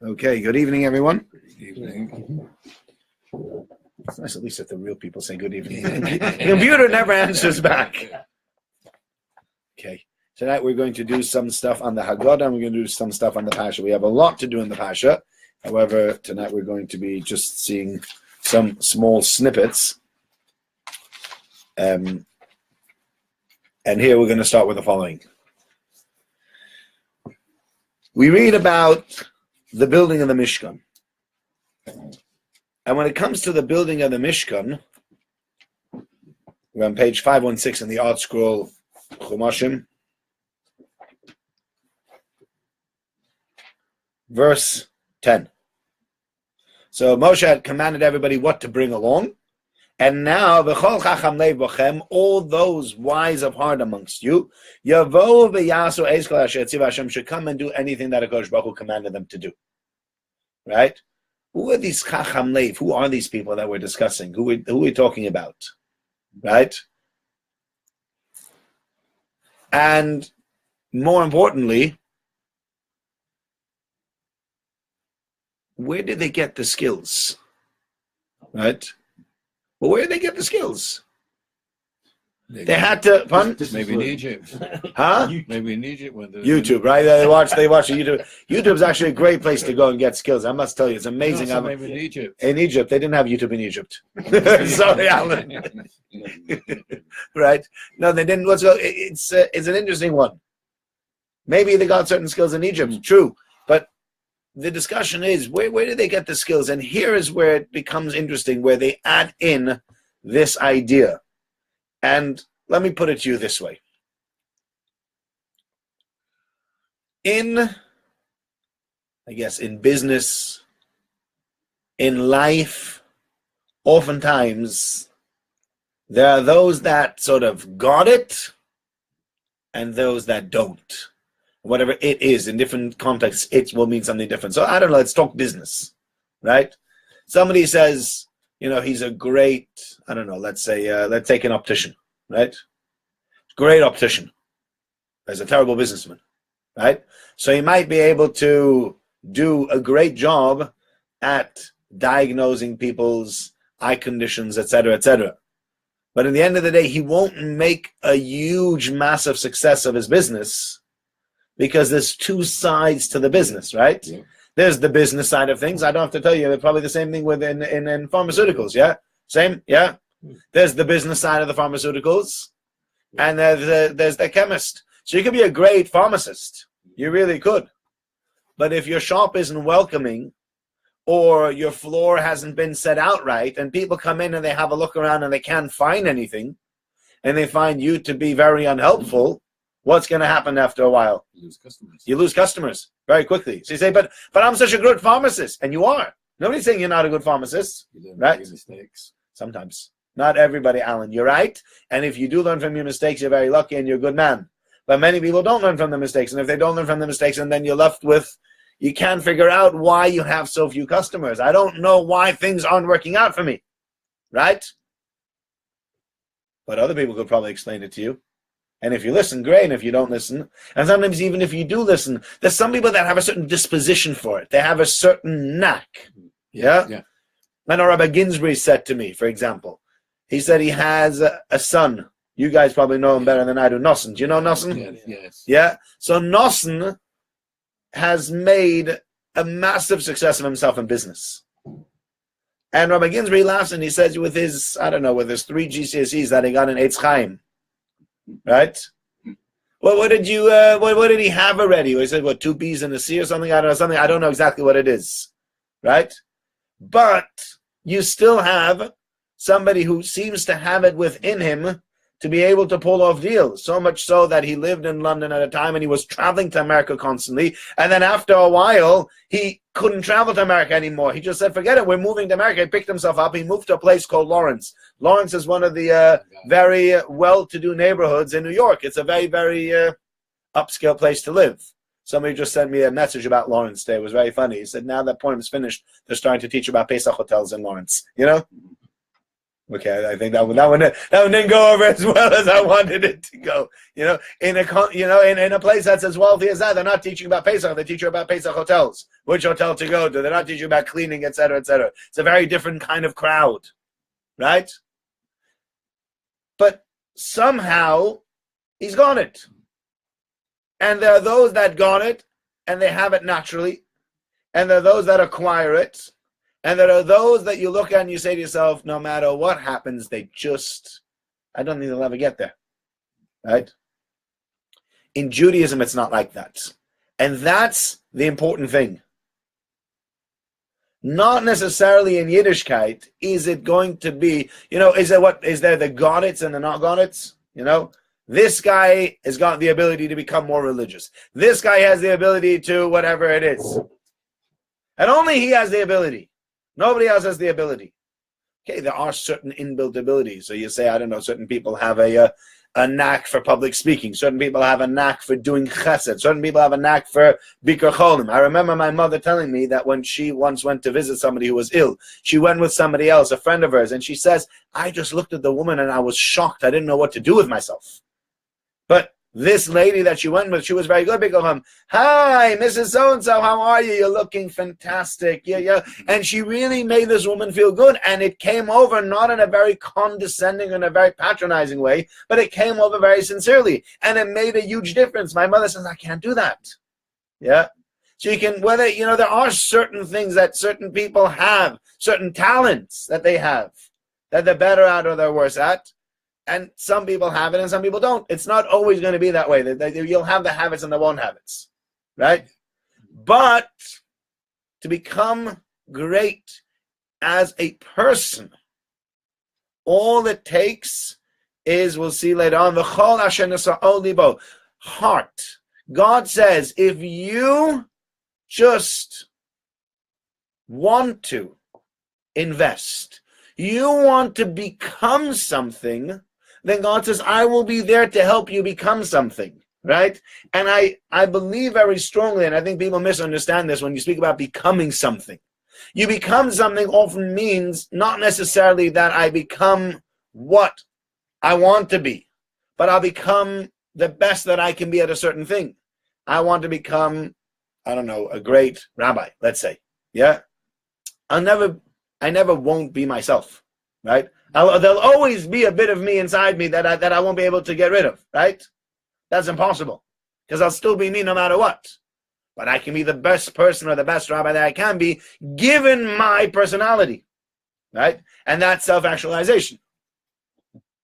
Okay, good evening, everyone. Good evening. It's nice at least if the real people say good evening. The computer never answers back. Okay, tonight we're going to do some stuff on the Haggadah, and we're going to do some stuff on the Parasha. We have a lot to do in the Parasha. However, tonight we're going to be just seeing some small snippets. And here we're going to start with the following. We read about the building of the Mishkan. And when it comes to the building of the Mishkan, we're on page 516 in the Art Scroll Chumashim, verse 10. So Moshe had commanded everybody what to bring along, and now v'chol chacham lev bochem, all those wise of heart amongst you, yavo v'yasu eis kol asher tzivah Hashem, should come and do anything that HaKadosh Baruch Hu commanded them to do. Right? Who are these chacham lev? Who are these people that we're discussing? Who are we talking about? Right? And more importantly, where did they get the skills? Right? Well, where did they get the skills? They had to. Pardon? Maybe in Egypt. Huh? Maybe in Egypt. When YouTube, right? They watch YouTube. YouTube is actually a great place to go and get skills. I must tell you, it's amazing. No, so maybe in Egypt. In Egypt, they didn't have YouTube in Egypt. Sorry, Alan. Right? No, they didn't. It's an interesting one. Maybe they got certain skills in Egypt. True, but the discussion is where did they get the skills? And here is where it becomes interesting, where they add in this idea. And let me put it to you this way. In business, in life, oftentimes there are those that sort of got it and those that don't. Whatever it is, in different contexts, it will mean something different. So I don't know, let's talk business, right? Somebody says, he's a great, I don't know, let's take an optician, right? Great optician. He's a terrible businessman, right? So he might be able to do a great job at diagnosing people's eye conditions, etc., etc. But at the end of the day, he won't make a huge, massive success of his business, because there's two sides to the business, right? Yeah. There's the business side of things. I don't have to tell you, it's probably the same thing within in pharmaceuticals, yeah? Same, yeah? There's the business side of the pharmaceuticals, and there's the chemist. So you could be a great pharmacist. You really could. But if your shop isn't welcoming, or your floor hasn't been set out right, and people come in and they have a look around and they can't find anything, and they find you to be very unhelpful, what's going to happen after a while? You lose customers very quickly. So you say, but I'm such a good pharmacist. And you are. Nobody's saying you're not a good pharmacist. Right? Make mistakes. Sometimes. Not everybody, Alan. You're right. And if you do learn from your mistakes, you're very lucky and you're a good man. But many people don't learn from the mistakes. And if they don't learn from the mistakes, and then you're left with, you can't figure out why you have so few customers. I don't know why things aren't working out for me. Right? But other people could probably explain it to you. And if you listen, great. And if you don't listen, and sometimes even if you do listen, there's some people that have a certain disposition for it. They have a certain knack. Yeah? Yeah. I know Rabbi Ginsbury said to me, for example, he said he has a son. You guys probably know him better than I do. Nosson. Do you know Nosson? Yes. Yeah? So Nosson has made a massive success of himself in business. And Rabbi Ginsbury laughs and he says with his 3 GCSEs that he got in Eitz Chaim. Right? Well, what did he have already? He said, 2 B's and a C or something? I don't know exactly what it is. Right? But you still have somebody who seems to have it within him to be able to pull off deals. So much so that he lived in London at a time and he was traveling to America constantly. And then after a while, he couldn't travel to America anymore. He just said, forget it, we're moving to America. He picked himself up. He moved to a place called Lawrence. Lawrence is one of the very well-to-do neighborhoods in New York. It's a very, very upscale place to live. Somebody just sent me a message about Lawrence today. It was very funny. He said, now that Purim is finished, they're starting to teach about Pesach hotels in Lawrence. Okay, I think that one didn't go over as well as I wanted it to go. In a place that's as wealthy as that, they're not teaching about Pesach. They teach you about Pesach hotels, which hotel to go to. They're not teaching about cleaning, etc., etc. It's a very different kind of crowd, right? But somehow he's got it, and there are those that got it, and they have it naturally, and there are those that acquire it. And there are those that you look at and you say to yourself, no matter what happens, I don't think they'll ever get there, right? In Judaism, it's not like that. And that's the important thing. Not necessarily in Yiddishkeit is it going to be, is there the got-its and the not got-its? This guy has got the ability to become more religious. This guy has the ability to whatever it is. And only he has the ability. Nobody else has the ability. Okay, there are certain inbuilt abilities. So you say, I don't know, certain people have a knack for public speaking. Certain people have a knack for doing chesed. Certain people have a knack for bikur cholim. I remember my mother telling me that when she once went to visit somebody who was ill, she went with somebody else, a friend of hers, and she says, I just looked at the woman and I was shocked. I didn't know what to do with myself. But this lady that she went with, she was very good. Hi, Mrs. So-and-so, how are you? You're looking fantastic. Yeah. And she really made this woman feel good. And it came over not in a very condescending and a very patronizing way, but it came over very sincerely. And it made a huge difference. My mother says, I can't do that. Yeah. So you can, there are certain things that certain people have, certain talents that they have, that they're better at or they're worse at. And some people have it and some people don't. It's not always going to be that way. You'll have the habits and the won't habits, right? But to become great as a person, all it takes is, we'll see later on, heart. God says, if you just want to invest, you want to become something, then God says, I will be there to help you become something, right? And I believe very strongly, and I think people misunderstand this when you speak about becoming something. You become something often means not necessarily that I become what I want to be, but I'll become the best that I can be at a certain thing. I want to become, I don't know, a great rabbi, let's say, yeah? I never won't be myself, right? There'll always be a bit of me inside me that I won't be able to get rid of, right? That's impossible, because I'll still be me no matter what. But I can be the best person or the best rabbi that I can be, given my personality, right? And that's self-actualization,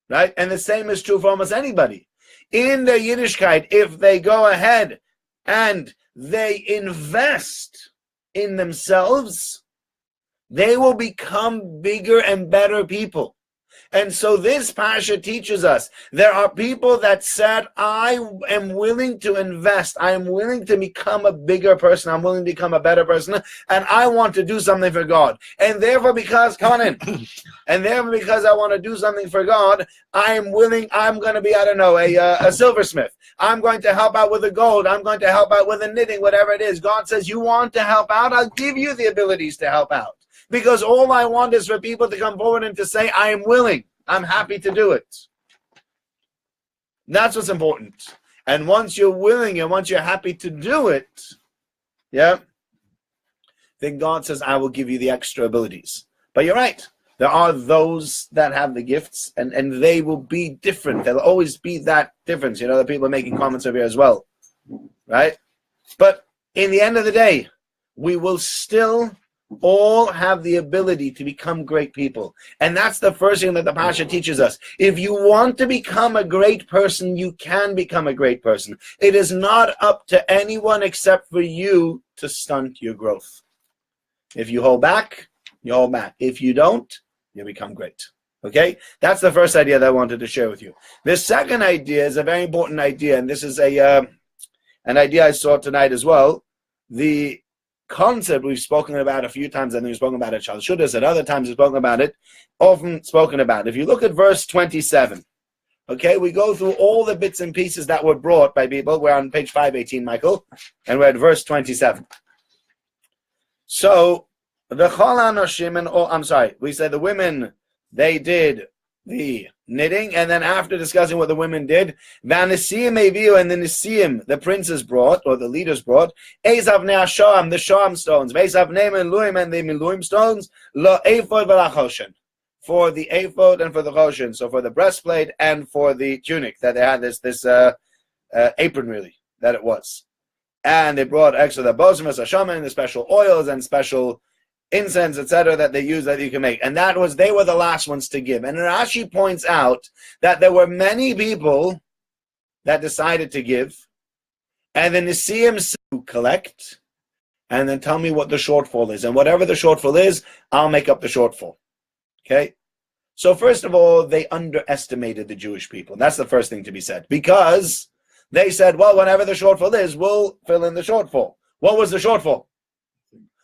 right? And the same is true for almost anybody. In the Yiddishkeit, if they go ahead and they invest in themselves, they will become bigger and better people. And so this Parasha teaches us, there are people that said, I am willing to invest, I am willing to become a bigger person, I'm willing to become a better person, and I want to do something for God. And therefore, because I want to do something for God, I'm going to be, a silversmith. I'm going to help out with the gold, I'm going to help out with the knitting, whatever it is. God says, you want to help out? I'll give you the abilities to help out. Because all I want is for people to come forward and to say, I am willing. I'm happy to do it. That's what's important. And once you're willing and once you're happy to do it, yeah, then God says, I will give you the extra abilities. But you're right. There are those that have the gifts, and they will be different. There'll always be that difference. The people are making comments over here as well. Right? But in the end of the day, we will still all have the ability to become great people. And that's the first thing that the Parasha teaches us. If you want to become a great person, you can become a great person. It is not up to anyone except for you to stunt your growth. If you hold back, you hold back. If you don't, you become great. Okay? That's the first idea that I wanted to share with you. The second idea is a very important idea, and this is an idea I saw tonight as well. The concept we've spoken about a few times. I think we've spoken about it. Shalshudas at other times we've spoken about it. Often spoken about. If you look at verse 27, okay, we go through all the bits and pieces that were brought by people. We're on page 518, Michael, and we're at verse 27. So the Chol Anoshim we say the women they did the knitting, and then after discussing what the women did, Vanisiim Eviu, and the Nisiim, the princes brought, or the leaders brought, Esav Ne'asham, the Sham stones, Esav Ne'Miluim, and the Miluim stones, Lo Ephod V'Lachoshen, for the ephod and for the choshen, so for the breastplate and for the tunic, that they had this apron, really, that it was. And they brought extra the bosmas, hashaman, the special oils and special incense, etc., that they use that you can make. And they were the last ones to give. And Rashi points out that there were many people that decided to give, and the Nisiim collect, and then tell me what the shortfall is. And whatever the shortfall is, I'll make up the shortfall. Okay? So first of all, they underestimated the Jewish people. That's the first thing to be said. Because they said, well, whatever the shortfall is, we'll fill in the shortfall. What was the shortfall?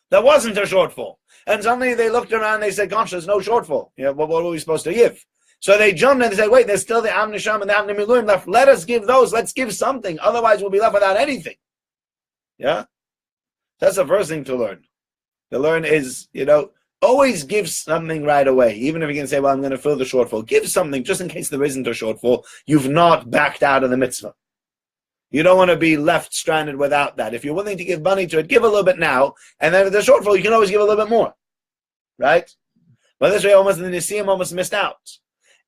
There wasn't a shortfall. And suddenly they looked around and they said, gosh, there's no shortfall. What were we supposed to give? So they jumped and they said, wait, there's still the Am Nisham and the Am Miluim left. Let us give those. Let's give something. Otherwise, we'll be left without anything. Yeah? That's the first thing to learn. To learn is, always give something right away. Even if you can say, well, I'm going to fill the shortfall. Give something just in case there isn't a shortfall. You've not backed out of the mitzvah. You don't want to be left stranded without that. If you're willing to give money to it, give a little bit now, and then if there's a shortfall, you can always give a little bit more. Right? But this way, almost the Nisim almost missed out.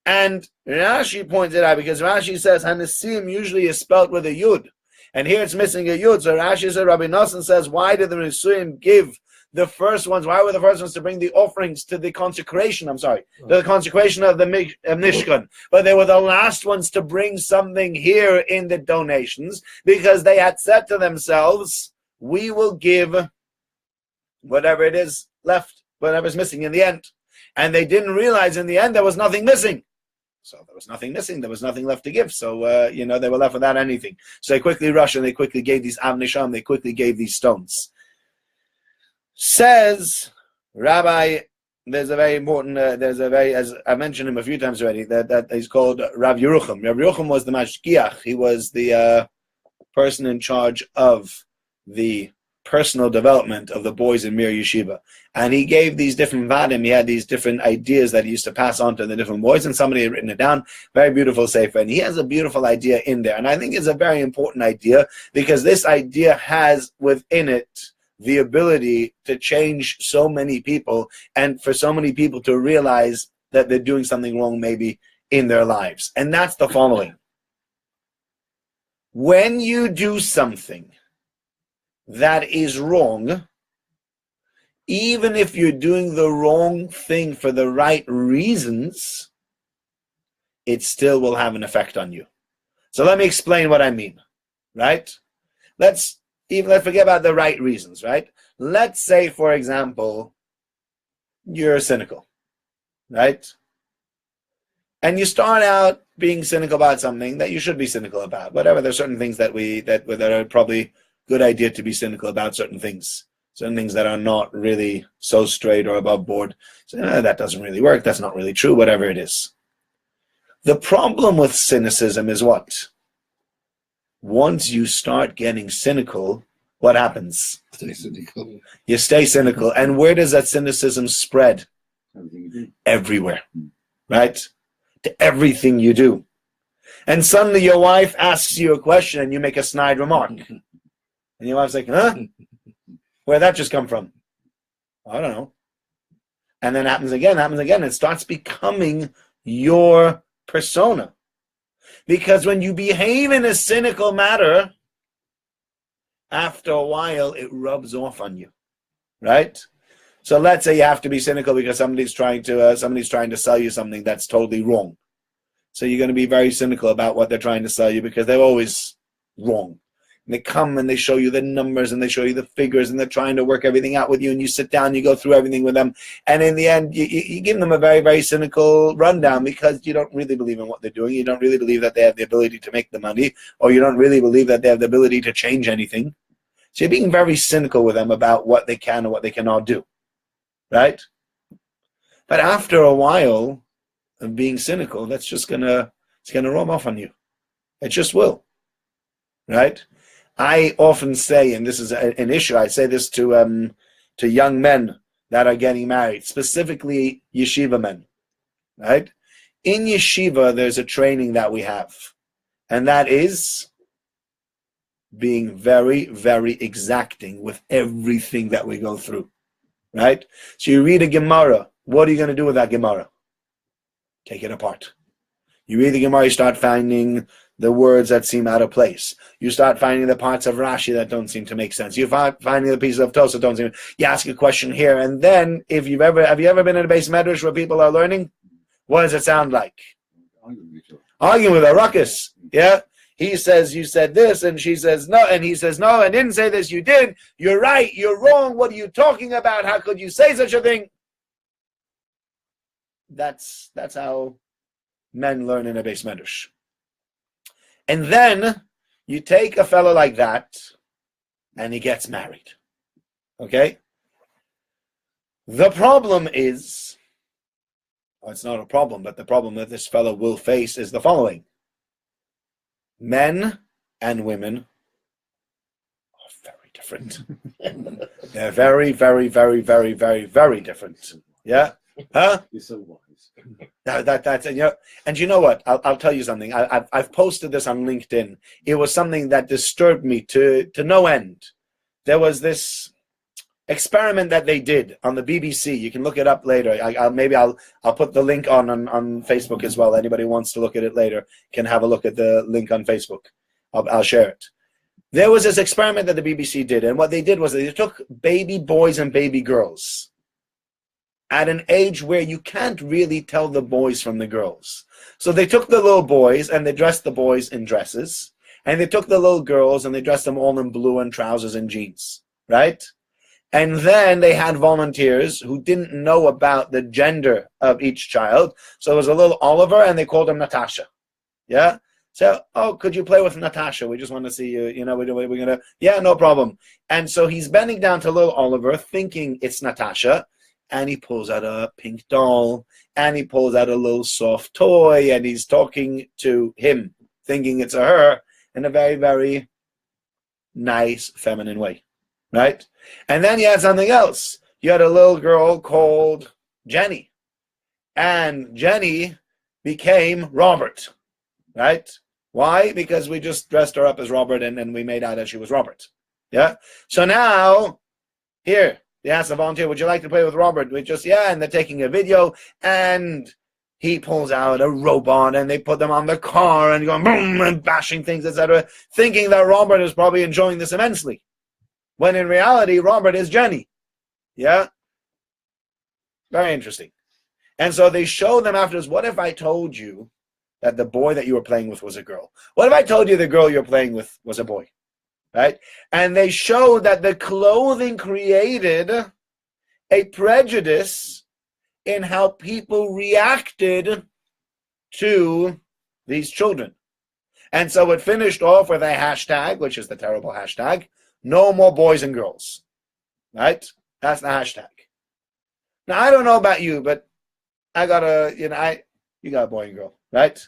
And Rashi points it out, because Rashi says, Hanisim usually is spelt with a Yud. And here it's missing a Yud. So Rashi said, Rabbi Nosson says, why did the Nisim give the first ones? Why were the first ones to bring the offerings to the consecration? To the consecration of the Mishkan. But they were the last ones to bring something here in the donations, because they had said to themselves, we will give whatever it is left, whatever's missing in the end. And they didn't realize in the end there was nothing missing. So there was nothing missing. There was nothing left to give. So, they were left without anything. So they quickly rushed and they quickly gave these Av Nisham, they quickly gave these stones. Says Rabbi, there's a very important, as I mentioned him a few times already, that he's called Rav Yerucham. Rav Yerucham was the mashgiach. He was the person in charge of the personal development of the boys in Mir Yeshiva. And he gave these different vadim, he had these different ideas that he used to pass on to the different boys, and somebody had written it down. Very beautiful sefer. And he has a beautiful idea in there. And I think it's a very important idea, because this idea has within it the ability to change so many people, and for so many people to realize that they're doing something wrong maybe in their lives. And that's the following. When you do something that is wrong, even if you're doing the wrong thing for the right reasons, it still will have an effect on you. So let me explain what I mean, right? Let's forget about the right reasons, right? Let's say, for example, you're cynical, right? And you start out being cynical about something that you should be cynical about. Whatever, there's certain things that are probably good idea to be cynical about, certain things that are not really so straight or above board. So that doesn't really work. That's not really true, whatever it is. The problem with cynicism is what? Once you start getting cynical, what happens? Stay cynical. You stay cynical. And where does that cynicism spread? Everywhere. Right? To everything you do. And suddenly your wife asks you a question and you make a snide remark. And your wife's like, huh? Where'd that just come from? I don't know. And then it happens again. It starts becoming your persona. Because when you behave in a cynical manner, after a while, it rubs off on you, right? So let's say you have to be cynical because somebody's trying to sell you something that's totally wrong. So you're going to be very cynical about what they're trying to sell you, because they're always wrong. And they come and they show you the numbers and they show you the figures and they're trying to work everything out with you, and you sit down, you go through everything with them, and in the end, you give them a very, very cynical rundown, because you don't really believe in what they're doing. You don't really believe that they have the ability to make the money, or you don't really believe that they have the ability to change anything. So you're being very cynical with them about what they can and what they cannot do, right? But after a while of being cynical, it's gonna rub off on you. It just will, right? I often say, and this is an issue, I say this to young men that are getting married, specifically yeshiva men. right? In yeshiva, there's a training that we have, and that is being very, very exacting with everything that we go through, right? So you read a Gemara. What are you going to do with that Gemara? Take it apart. You read the Gemara, you start finding the words that seem out of place. You start finding the parts of Rashi that don't seem to make sense. You find finding the pieces of Tosafot that don't seem. You ask a question here, and then have you ever been in a base medrash where people are learning? What does it sound like? Arguing with a ruckus. Yeah. He says you said this, and she says no, and he says no, I didn't say this. You did. You're right. You're wrong. What are you talking about? How could you say such a thing? That's how men learn in a base medrash. And then you take a fellow like that, and he gets married. Okay? The problem is, well, it's not a problem, but the problem that this fellow will face is the following. Men and women are very different. They're very, very, very, very, very, very different. Yeah? Huh? You're so wise. That's and you know what? I'll tell you something. I've posted this on LinkedIn. It was something that disturbed me to no end. There was this experiment that they did on the BBC. You can look it up later. I'll put the link on Facebook as well. Anybody who wants to look at it later can have a look at the link on Facebook. I'll share it. There was this experiment that the BBC did, and what they did was they took baby boys and baby girls at an age where you can't really tell the boys from the girls. So they took the little boys and they dressed the boys in dresses, and they took the little girls and they dressed them all in blue and trousers and jeans, right? And then they had volunteers who didn't know about the gender of each child. So it was a little Oliver, and they called him Natasha. Yeah? So, oh, could you play with Natasha? We just want to see you. You know, we're going to, yeah, no problem. And so he's bending down to little Oliver, thinking it's Natasha. And he pulls out a pink doll, and he pulls out a little soft toy, and he's talking to him, thinking it's a her, in a very, very nice, feminine way, right? And then you had something else. You had a little girl called Jenny, and Jenny became Robert, right? Why? Because we just dressed her up as Robert, and we made out that she was Robert, yeah? So now, here, they asked the volunteer, would you like to play with Robert? We just, yeah, and they're taking a video, and he pulls out a robot, and they put them on the car, and going boom, and bashing things, etc., thinking that Robert is probably enjoying this immensely. When in reality, Robert is Jenny. Yeah? Very interesting. And so they show them afterwards, what if I told you that the boy that you were playing with was a girl? What if I told you the girl you were playing with was a boy? Right? And they showed that the clothing created a prejudice in how people reacted to these children. And so it finished off with a hashtag, which is the terrible hashtag, no more boys and girls. Right? That's the hashtag. Now, I don't know about you, but I got you got a boy and girl, right?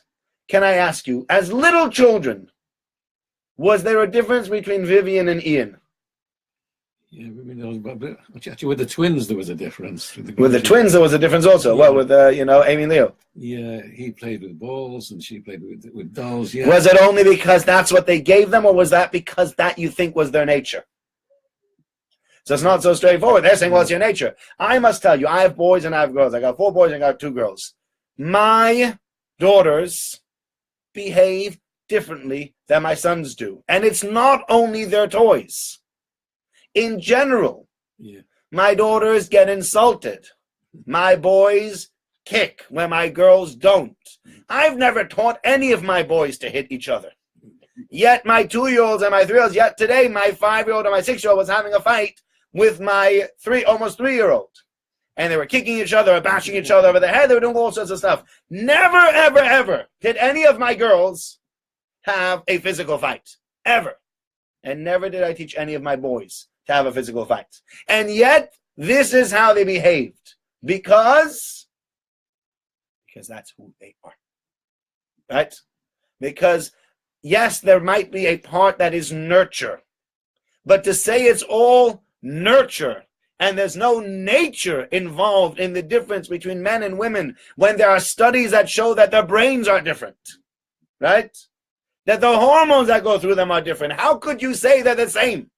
Can I ask you, as little children, was there a difference between Vivian and Ian? Yeah, actually, with the twins, there was a difference. With the twins, there was a difference also. Yeah. Well, with Amy and Leo. Yeah, he played with balls and she played with dolls. Yeah. Was it only because that's what they gave them, or was that because that you think was their nature? So it's not so straightforward. They're saying, well, it's your nature. I must tell you, I have boys and I have girls. I got 4 boys and I got 2 girls. My daughters behave differently than my sons do. And it's not only their toys. In general, my daughters get insulted. My boys kick when my girls don't. I've never taught any of my boys to hit each other. Yet my 2-year-olds and my 3-year-olds, yet today my 5-year-old and my 6-year-old was having a fight with my almost 3-year-old. And they were kicking each other or bashing each other over the head. They were doing all sorts of stuff. Never, ever, ever did any of my girls have a physical fight. Ever. And never did I teach any of my boys to have a physical fight. And yet, this is how they behaved. Because that's who they are. Right? Because, yes, there might be a part that is nurture. But to say it's all nurture And there's no nature involved in the difference between men and women when there are studies that show that their brains are different, right? That the hormones that go through them are different. How could you say they're the same?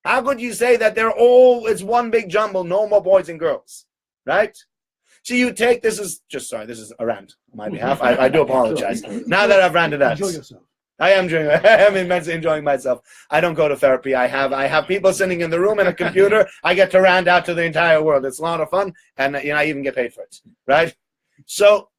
How could you say that it's one big jumble, no more boys and girls, right? So you take, this is a rant on my behalf. I do apologize. Now that I've ranted out. Enjoy yourself. I'm immensely enjoying myself. I don't go to therapy. I have people sitting in the room and a computer. I get to rant out to the entire world. It's a lot of fun, and I even get paid for it, right? So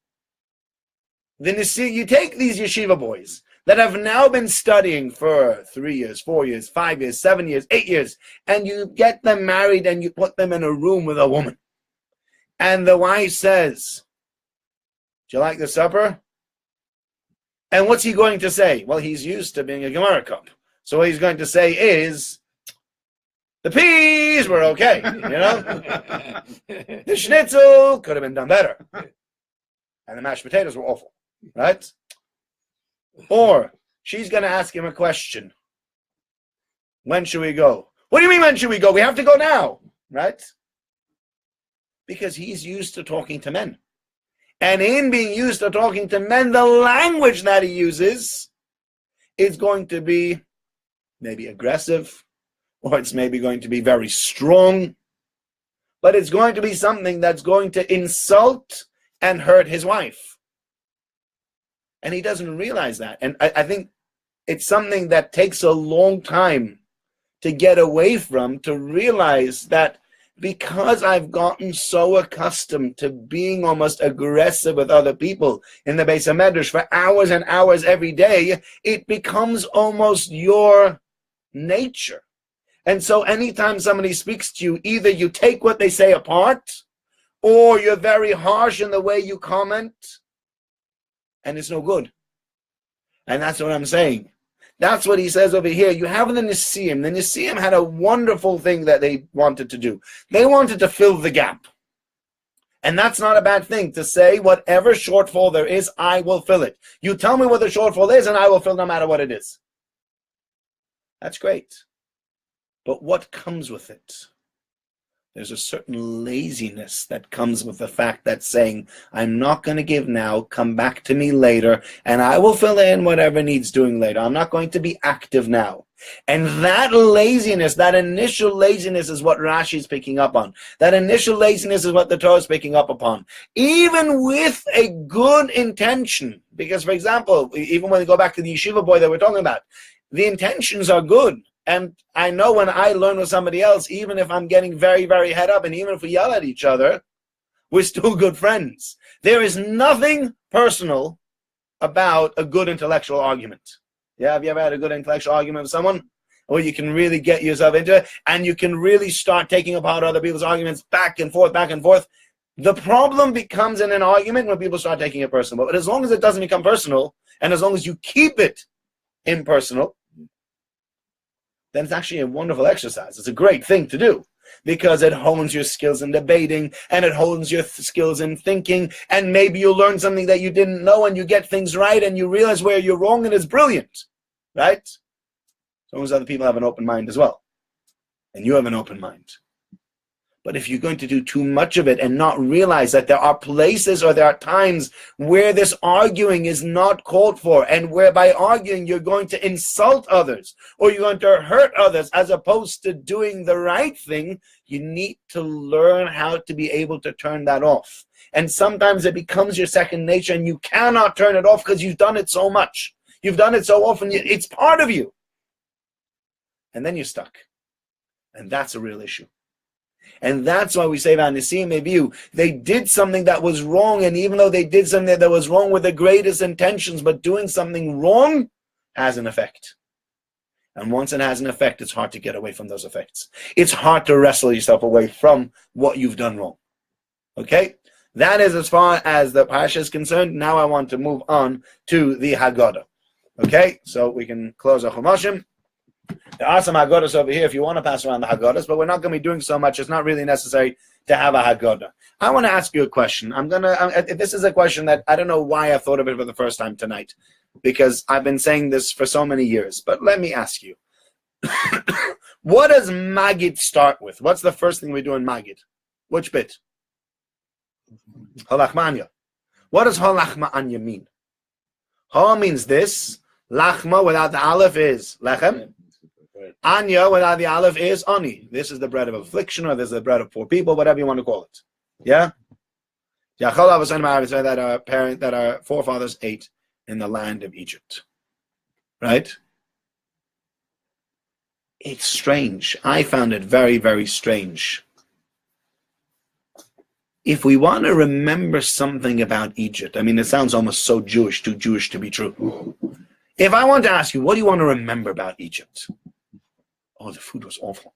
then you take these yeshiva boys that have now been studying for 3 years, 4 years, 5 years, 7 years, 8 years, and you get them married and you put them in a room with a woman. And the wife says, "Do you like the supper?" And what's he going to say? Well, he's used to being a Gemara cup. So what he's going to say is, the peas were okay, The schnitzel could have been done better. And the mashed potatoes were awful, right? Or she's going to ask him a question. When should we go? What do you mean, when should we go? We have to go now, right? Because he's used to talking to men. And in being used to talking to men, the language that he uses is going to be maybe aggressive, or it's maybe going to be very strong, but it's going to be something that's going to insult and hurt his wife. And he doesn't realize that. And I think it's something that takes a long time to get away from, to realize that because I've gotten so accustomed to being almost aggressive with other people in the Beis HaMedrash for hours and hours every day, it becomes almost your nature. And so anytime somebody speaks to you, either you take what they say apart, or you're very harsh in the way you comment, and it's no good. And that's what I'm saying. That's what he says over here. You have the Nisim. The Nisim had a wonderful thing that they wanted to do. They wanted to fill the gap. And that's not a bad thing, to say whatever shortfall there is, I will fill it. You tell me what the shortfall is, and I will fill no matter what it is. That's great. But what comes with it? There's a certain laziness that comes with the fact that saying, I'm not going to give now, come back to me later, and I will fill in whatever needs doing later. I'm not going to be active now. And that laziness, that initial laziness is what Rashi is picking up on. That initial laziness is what the Torah is picking up upon. Even with a good intention. Because, for example, even when we go back to the yeshiva boy that we're talking about, the intentions are good. And I know when I learn with somebody else, even if I'm getting very, very head up, and even if we yell at each other, we're still good friends. There is nothing personal about a good intellectual argument. Yeah, have you ever had a good intellectual argument with someone? Where you can really get yourself into it, and you can really start taking apart other people's arguments back and forth, back and forth. The problem becomes in an argument when people start taking it personal. But as long as it doesn't become personal, and as long as you keep it impersonal, then it's actually a wonderful exercise. It's a great thing to do because it hones your skills in debating, and it hones your skills in thinking, and maybe you'll learn something that you didn't know, and you get things right, and you realize where you're wrong, and it's brilliant, right? As long as other people have an open mind as well, and you have an open mind. But if you're going to do too much of it and not realize that there are places or there are times where this arguing is not called for, and where by arguing you're going to insult others or you're going to hurt others as opposed to doing the right thing, you need to learn how to be able to turn that off. And sometimes it becomes your second nature, and you cannot turn it off because you've done it so much. You've done it so often, it's part of you. And then you're stuck. And that's a real issue. And that's why we say that they did something that was wrong, and even though they did something that was wrong with the greatest intentions, but doing something wrong has an effect. And once it has an effect, it's hard to get away from those effects. It's hard to wrestle yourself away from what you've done wrong. Okay? That is as far as the Parasha is concerned. Now I want to move on to the Haggadah. Okay? So we can close our Chumashim. There are some Haggadahs over here if you want to pass around the Haggadahs, but we're not going to be doing so much. It's not really necessary to have a Haggadah. I want to ask you a question. This is a question that I don't know why I thought of it for the first time tonight, because I've been saying this for so many years. But let me ask you. What does Magid start with? What's the first thing we do in Magid? Which bit? Halachmanya. What does halachmanya mean? Ha means this. Lachma without the aleph is lechem. Anya without the aleph is ani. This is the bread of affliction, or this is the bread of poor people, whatever you want to call it. Yeah? That our forefathers ate in the land of Egypt. Right? It's strange. I found it very, very strange. If we want to remember something about Egypt, I mean, it sounds almost so Jewish, too Jewish to be true. If I want to ask you, what do you want to remember about Egypt? Oh, the food was awful.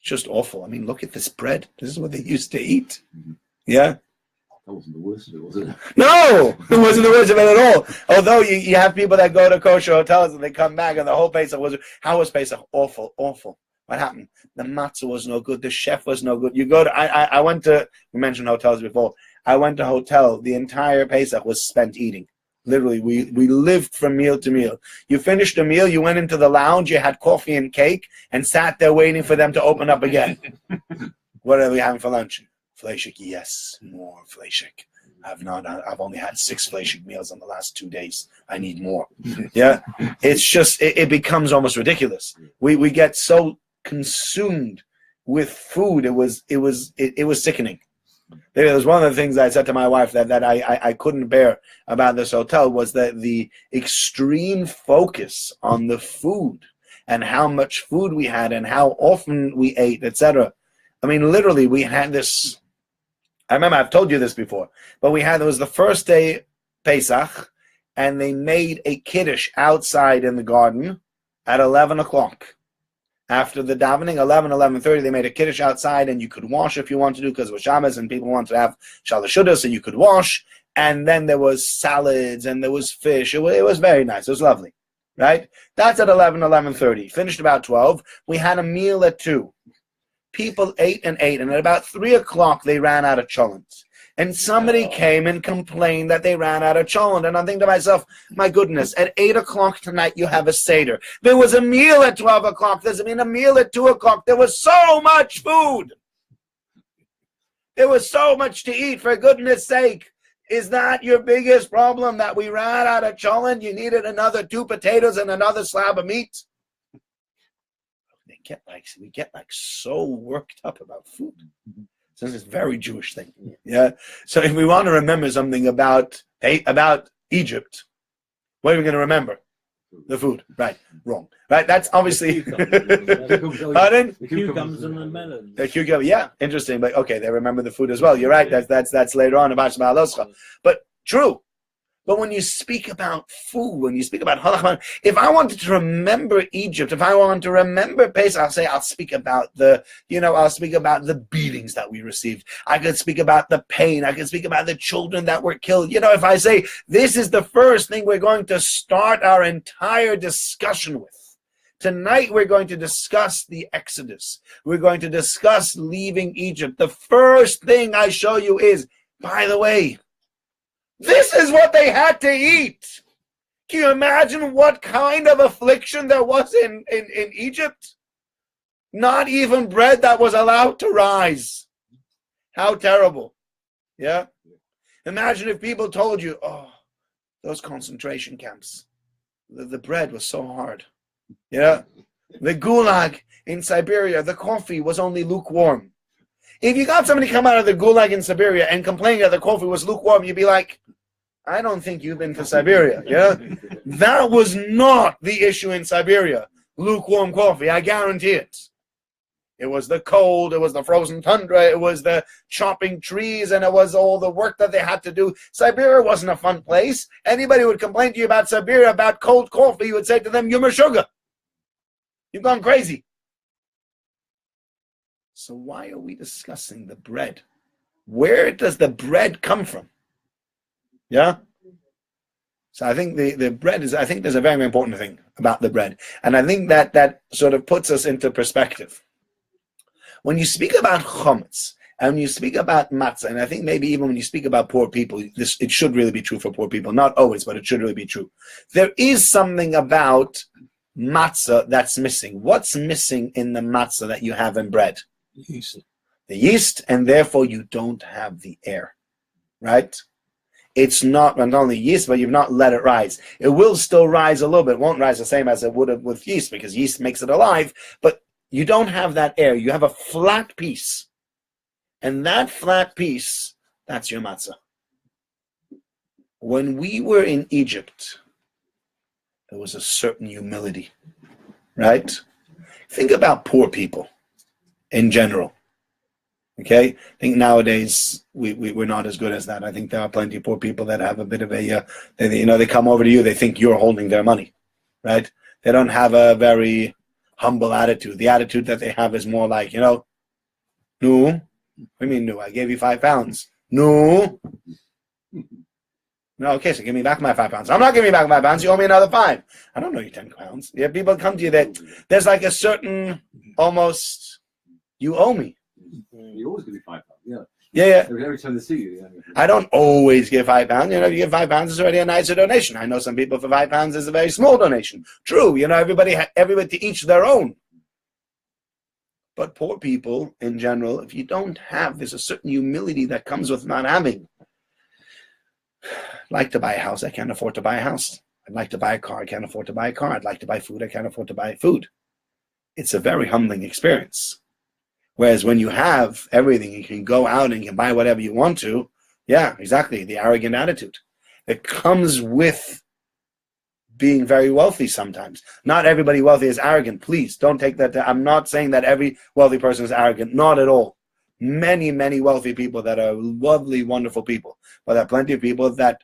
Just awful. I mean, look at this bread. This is what they used to eat. Yeah? That wasn't the worst of it, was it? No, it wasn't the worst of it at all. Although you have people that go to kosher hotels and they come back and the whole Pesach was, how was Pesach? Awful, awful. What happened? The matzah was no good. The chef was no good. You go to, I went to, we mentioned hotels before. I went to a hotel. The entire Pesach was spent eating. Literally, we lived from meal to meal. You finished a meal, you went into the lounge, you had coffee and cake, and sat there waiting for them to open up again. What are we having for lunch? Fleishik, yes, more fleishik. I've only had 6 fleishik meals in the last 2 days. I need more. Yeah, it's just it becomes almost ridiculous. We get so consumed with food. It was sickening. There was one of the things I said to my wife that I couldn't bear about this hotel was that the extreme focus on the food and how much food we had and how often we ate, etc. I mean, literally, we had this. I remember I've told you this before, but it was the first day Pesach, and they made a kiddush outside in the garden at 11 o'clock. After the davening, 11:30, they made a kiddush outside, and you could wash if you wanted to, because it was Shabbos, and people wanted to have shalashudah, so you could wash. And then there was salads, and there was fish. It was very nice. It was lovely, right? That's at 11:30. Finished about 12. We had a meal at 2. People ate, and at about 3 o'clock, they ran out of cholent. And somebody came and complained that they ran out of cholent. And I'm thinking to myself, my goodness, at 8 o'clock tonight, you have a Seder. There was a meal at 12 o'clock. There's been a meal at 2 o'clock. There was so much food. There was so much to eat, for goodness sake. Is that your biggest problem, that we ran out of cholent? You needed another 2 potatoes and another slab of meat? We get so worked up about food. So it's a very Jewish thing. Yeah. So if we want to remember something about Egypt, what are we going to remember? The food. Right. Wrong. Right. That's obviously. Pardon? The cucumbers and the melons. The cucumber. Yeah. Interesting. But okay, they remember the food as well. You're right. That's later on about Shema Aloscha. But true. But when you speak about food, when you speak about halachman, if I wanted to remember Egypt, if I want to remember Pesach, I'll speak about the beatings that we received. I could speak about the pain. I could speak about the children that were killed. If I say this is the first thing we're going to start our entire discussion with. Tonight we're going to discuss the Exodus. We're going to discuss leaving Egypt. The first thing I show you is, by the way, this is what they had to eat. Can you imagine what kind of affliction there was in Egypt? Not even bread that was allowed to rise. How terrible. Yeah? Imagine if people told you, oh, those concentration camps, the bread was so hard. Yeah? The gulag in Siberia, the coffee was only lukewarm. If you got somebody come out of the gulag in Siberia and complain that the coffee was lukewarm, you'd be like, I don't think you've been to Siberia. Yeah, that was not the issue in Siberia. Lukewarm coffee, I guarantee it. It was the cold, it was the frozen tundra, it was the chopping trees, and it was all the work that they had to do. Siberia wasn't a fun place. Anybody would complain to you about Siberia, about cold coffee, you would say to them, you're Meshuggah. You've gone crazy. So why are we discussing the bread? Where does the bread come from? Yeah? So I think the bread is, I think there's a very, very important thing about the bread. And I think that sort of puts us into perspective. When you speak about chametz, and when you speak about matzah, and I think maybe even when you speak about poor people, it should really be true for poor people. Not always, but it should really be true. There is something about matzah that's missing. What's missing in the matzah that you have in bread? Yeast. The yeast, and therefore you don't have the air, right? It's not only yeast, but you've not let it rise. It will still rise a little bit. It won't rise the same as it would have with yeast, because yeast makes it alive, but you don't have that air. You have a flat piece. And that flat piece, that's your matzah. When we were in Egypt, there was a certain humility, right? Think about poor people in general. Okay, I think nowadays we're not as good as that. I think there are plenty of poor people that have a bit of a, they come over to you, they think you're holding their money, right? They don't have a very humble attitude. The attitude that they have is more like, no. What do you mean, no? I gave you £5. No. No, okay, so give me back my £5. I'm not giving you back my £5. You owe me another 5. I don't know you £10. Yeah, people come to you that there's like a certain almost, you owe me. You always give me £5. Yeah. Yeah. Every time they see you. Yeah. I don't always give £5. If you give £5, it's already a nicer donation. I know some people for £5 is a very small donation. True. Everybody to each their own. But poor people in general, if you don't have, there's a certain humility that comes with not having. I'd like to buy a house, I can't afford to buy a house. I'd like to buy a car, I can't afford to buy a car. I'd like to buy food, I can't afford to buy food. It's a very humbling experience. Whereas when you have everything, you can go out and you can buy whatever you want to. Yeah, exactly. The arrogant attitude. It comes with being very wealthy sometimes. Not everybody wealthy is arrogant. Please don't take that. I'm not saying that every wealthy person is arrogant. Not at all. Many, many wealthy people that are lovely, wonderful people. But there are plenty of people that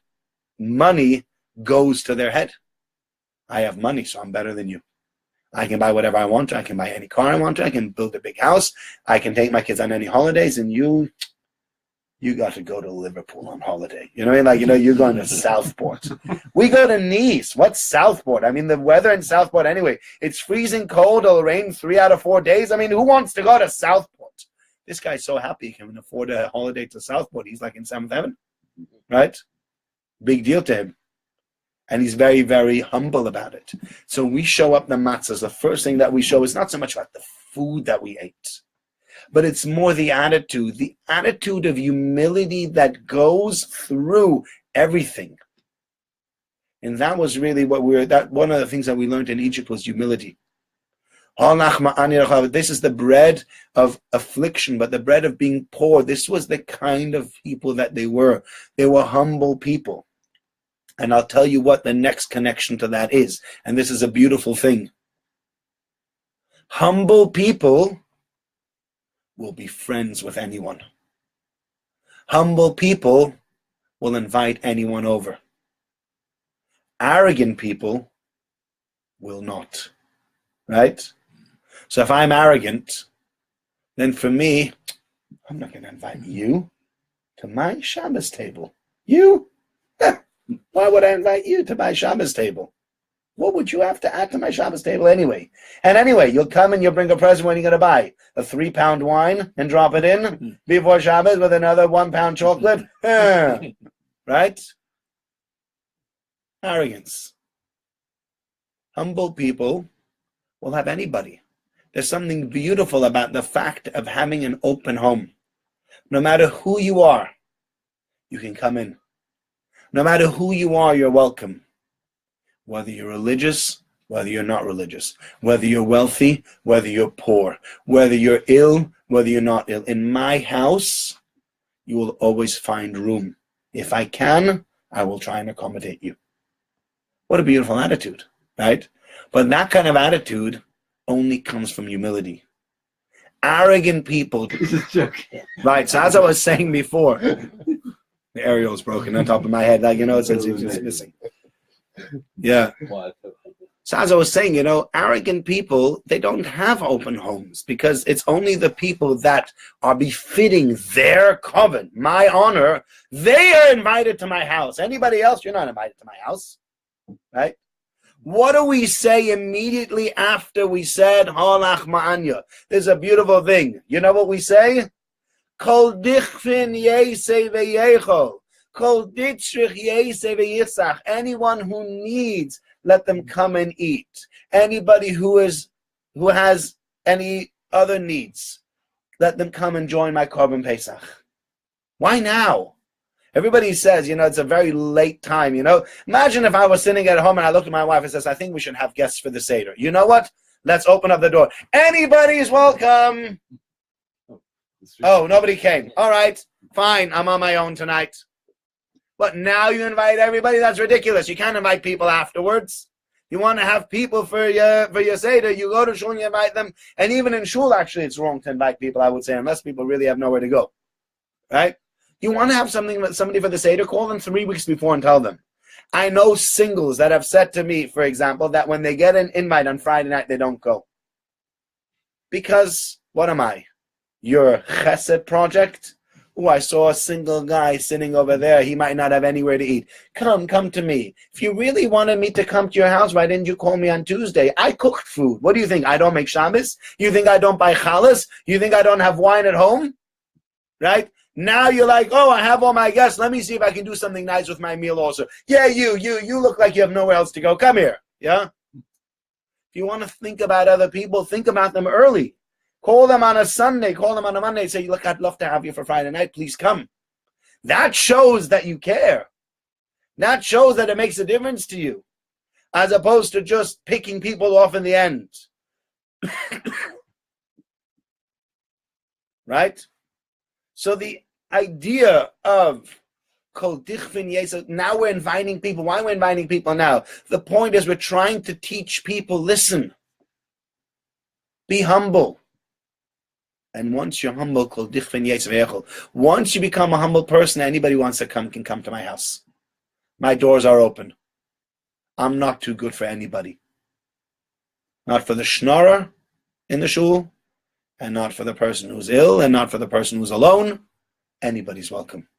money goes to their head. I have money, so I'm better than you. I can buy whatever I want to. I can buy any car I want to. I can build a big house. I can take my kids on any holidays. And you got to go to Liverpool on holiday. You know what I mean? You're going to Southport. We go to Nice. What's Southport? I mean, the weather in Southport anyway. It's freezing cold. It'll rain 3 out of 4 days. I mean, who wants to go to Southport? This guy's so happy he can afford a holiday to Southport. He's like in 7th heaven, right? Big deal to him. And he's very, very humble about it. So we show up the matzahs. The first thing that we show is not so much about the food that we ate, but it's more the attitude of humility that goes through everything. And that was really what one of the things that we learned in Egypt was humility. This is the bread of affliction, but the bread of being poor. This was the kind of people that they were. They were humble people. And I'll tell you what the next connection to that is. And this is a beautiful thing. Humble people will be friends with anyone. Humble people will invite anyone over. Arrogant people will not. Right? So if I'm arrogant, then for me, I'm not going to invite you to my Shabbos table. You? Why would I invite you to my Shabbos table? What would you have to add to my Shabbos table anyway? And anyway, you'll come and you'll bring a present. When you're going to buy a 3-pound wine and drop it in before Shabbos with another 1-pound chocolate. Right? Arrogance. Humble people will have anybody. There's something beautiful about the fact of having an open home. No matter who you are, you can come in. No matter who you are, you're welcome. Whether you're religious, whether you're not religious, whether you're wealthy, whether you're poor, whether you're ill, whether you're not ill. In my house, you will always find room. If I can, I will try and accommodate you. What a beautiful attitude, right? But that kind of attitude only comes from humility. Arrogant people. This is joking. Right, so as I was saying before, the aerial's broken on top of my head, it's missing. Yeah. So as I was saying, arrogant people, they don't have open homes because it's only the people that are befitting their covenant, my honor, they are invited to my house. Anybody else, you're not invited to my house, right? What do we say immediately after we said, Halach Ma'anya? There's a beautiful thing. You know what we say? Kol dichfin yesei v'yechol. Kol ditchrich yesei v'yisach. Anyone who needs, let them come and eat. Anybody who has any other needs, let them come and join my Korban Pesach. Why now? Everybody says, it's a very late time, Imagine if I was sitting at home and I looked at my wife and says, I think we should have guests for the Seder. You know what? Let's open up the door. Anybody's welcome. Oh, nobody came. All right, fine. I'm on my own tonight. But now you invite everybody? That's ridiculous. You can't invite people afterwards. You want to have people for your Seder, you go to shul and you invite them. And even in shul, actually, it's wrong to invite people, I would say, unless people really have nowhere to go. Right? You want to have somebody for the Seder, call them 3 weeks before and tell them. I know singles that have said to me, for example, that when they get an invite on Friday night, they don't go. Because, what am I? Your chesed project? Oh, I saw a single guy sitting over there. He might not have anywhere to eat. Come to me. If you really wanted me to come to your house, why didn't you call me on Tuesday? I cooked food. What do you think? I don't make Shabbos? You think I don't buy challah? You think I don't have wine at home? Right? Now you're like, oh, I have all my guests. Let me see if I can do something nice with my meal also. Yeah, you look like you have nowhere else to go. Come here. Yeah? If you want to think about other people, think about them early. Call them on a Sunday. Call them on a Monday. Say, look, I'd love to have you for Friday night. Please come. That shows that you care. That shows that it makes a difference to you, as opposed to just picking people off in the end. Right? So the idea of Kol Dichvin Yesod, now we're inviting people. Why we're inviting people now? The point is we're trying to teach people, listen, be humble. And once you're humble, Kol Dichvin Yesod Vayakhel, once you become a humble person, anybody who wants to come can come to my house. My doors are open. I'm not too good for anybody. Not for the schnorrer in the shul, and not for the person who's ill, and not for the person who's alone. Anybody's welcome.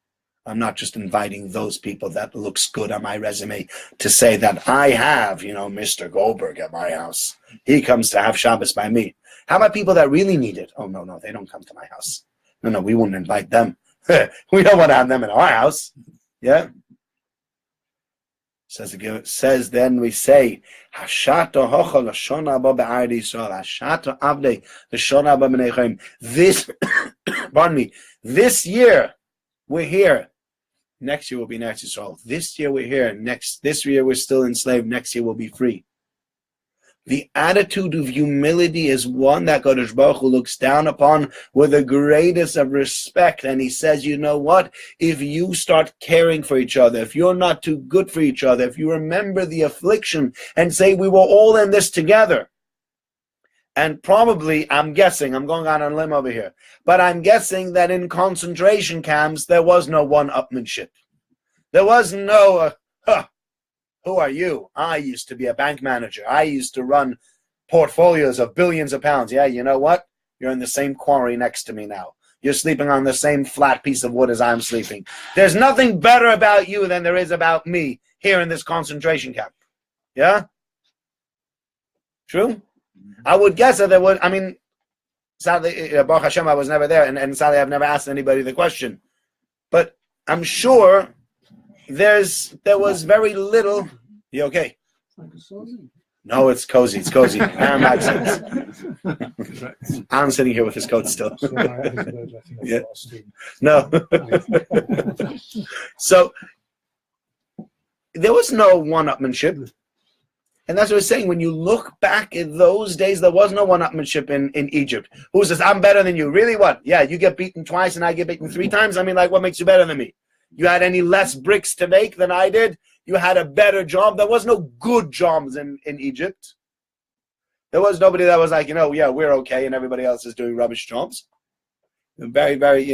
I'm not just inviting those people that looks good on my resume to say that I have, Mr. Goldberg at my house. He comes to have Shabbos by me. How about people that really need it? Oh, no, they don't come to my house. No, we wouldn't invite them. We don't want to have them in our house. Yeah? Says then we say, Hashato hocha l'shona haba be'ared Yisrael, Hashato avdei l'shona haba b'nei Chaim. This year we're here. Next year we'll be in Eretz Yisrael. This year we're here. This year we're still enslaved. Next year we'll be free. The attitude of humility is one that Kadosh Baruch Hu looks down upon with the greatest of respect. And he says, you know what? If you start caring for each other, if you're not too good for each other, if you remember the affliction and say we were all in this together. And probably, I'm guessing, I'm going on a limb over here, but I'm guessing that in concentration camps, there was no one-upmanship. There was no, who are you? I used to be a bank manager. I used to run portfolios of billions of pounds. Yeah, you know what? You're in the same quarry next to me now. You're sleeping on the same flat piece of wood as I'm sleeping. There's nothing better about you than there is about me here in this concentration camp. Yeah? True? I would guess that there would, sadly, Baruch Hashem, I was never there, and sadly, I've never asked anybody the question. But I'm sure there was very little. You okay? No, it's cozy. It's cozy. I'm sitting here with his coat still. Yeah. No. So there was no one-upmanship. And that's what I was saying. When you look back at those days, there was no one-upmanship in Egypt. Who says, I'm better than you? Really, what? Yeah, you get beaten twice and I get beaten 3 times? What makes you better than me? You had any less bricks to make than I did? You had a better job? There was no good jobs in Egypt. There was nobody that was like, yeah, we're okay and everybody else is doing rubbish jobs. Very, very,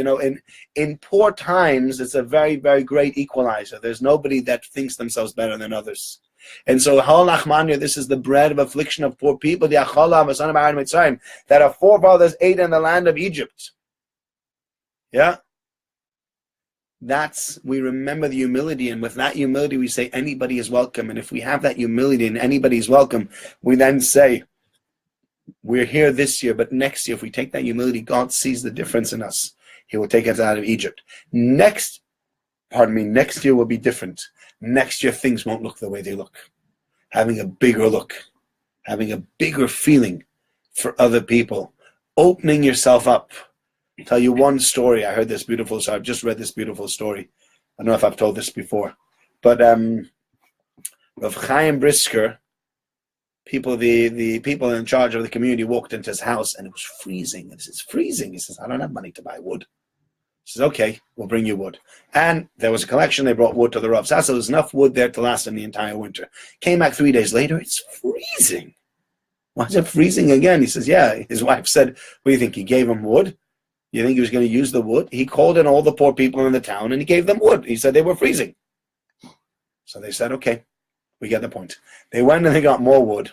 in poor times, it's a very, very great equalizer. There's nobody that thinks themselves better than others. And so, this is the bread of affliction of poor people, that our forefathers ate in the land of Egypt. Yeah? We remember the humility, and with that humility, we say anybody is welcome. And if we have that humility and anybody is welcome, we then say, we're here this year, but next year, if we take that humility, God sees the difference in us. He will take us out of Egypt. Next year will be different. Next year, things won't look the way they look. Having a bigger look. having a bigger feeling for other people, opening yourself up. I'll tell you one story. I heard this beautiful, so I've just read this beautiful story. I don't know if I've told this before, but Rav Chaim Brisker, the people in charge of the community walked into his house and it was freezing. And he says, freezing. He says, I don't have money to buy wood. He says, okay, we'll bring you wood. And there was a collection. They brought wood to the Rav's house. There was enough wood there to last him the entire winter. Came back 3 days later. It's freezing. Why is it freezing again? He says, yeah. His wife said, what do you think? He gave him wood? You think he was going to use the wood? He called in all the poor people in the town and he gave them wood. He said they were freezing. So they said, okay, we get the point. They went and they got more wood.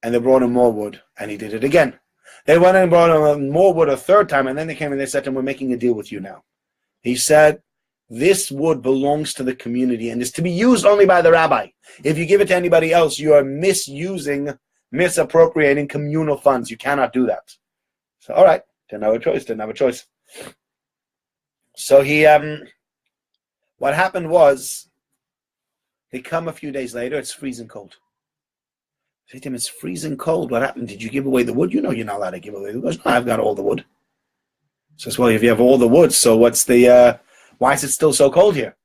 And they brought him more wood. And he did it again. They went and brought him more wood a third time. And then they came and they said to him, we're making a deal with you now. He said, this wood belongs to the community and is to be used only by the rabbi. If you give it to anybody else, you are misappropriating communal funds. You cannot do that. So, all right. Didn't have a choice. So he, what happened was, they come a few days later, it's freezing cold. I say to him, it's freezing cold. What happened? Did you give away the wood? You know you're not allowed to give away the wood. He goes, no, I've got all the wood. He says, well, if you have all the wood, so what's the, why is it still so cold here?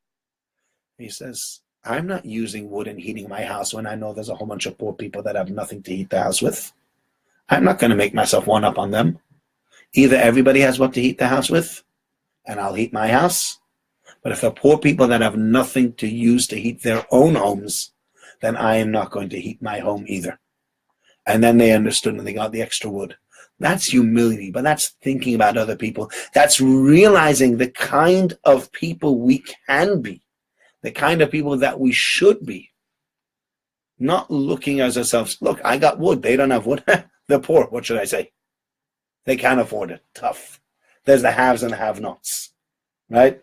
He says, I'm not using wood and heating my house when I know there's a whole bunch of poor people that have nothing to heat the house with. I'm not going to make myself one up on them. Either everybody has what to heat the house with, and I'll heat my house. But if there are poor people that have nothing to use to heat their own homes, then I am not going to heat my home either. And then they understood and they got the extra wood. That's humility, but that's thinking about other people. That's realizing the kind of people we can be, the kind of people that we should be. Not looking at ourselves, look, I got wood, they don't have wood. They're poor, what should I say? They can't afford it. Tough. There's the haves and the have-nots, right?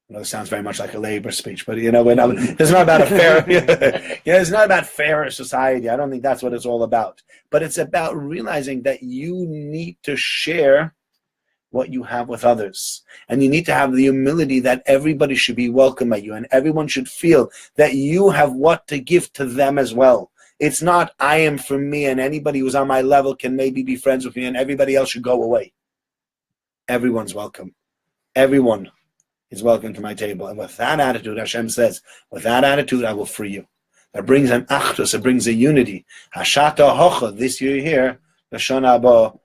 I know it sounds very much like a labor speech, but it's not about a fair. It's not about fairer society. I don't think that's what it's all about. But it's about realizing that you need to share what you have with others, and you need to have the humility that everybody should be welcome at you, and everyone should feel that you have what to give to them as well. It's not I am for me and anybody who's on my level can maybe be friends with me and everybody else should go away. Everyone's welcome. Everyone is welcome to my table. And with that attitude, Hashem says, with that attitude, I will free you. That brings an achdus, it brings a unity. Hashata hocha, this year here, the Shana Haba,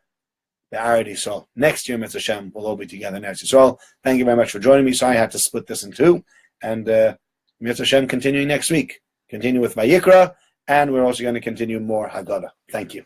the Aradi. So next year, Mitzvah Hashem, we'll all be together next year. So thank you very much for joining me. So I had to split this in two. And Mitzvah Hashem continuing next week. Continue with Vayikra. And we're also going to continue more Haggadah. Thank you.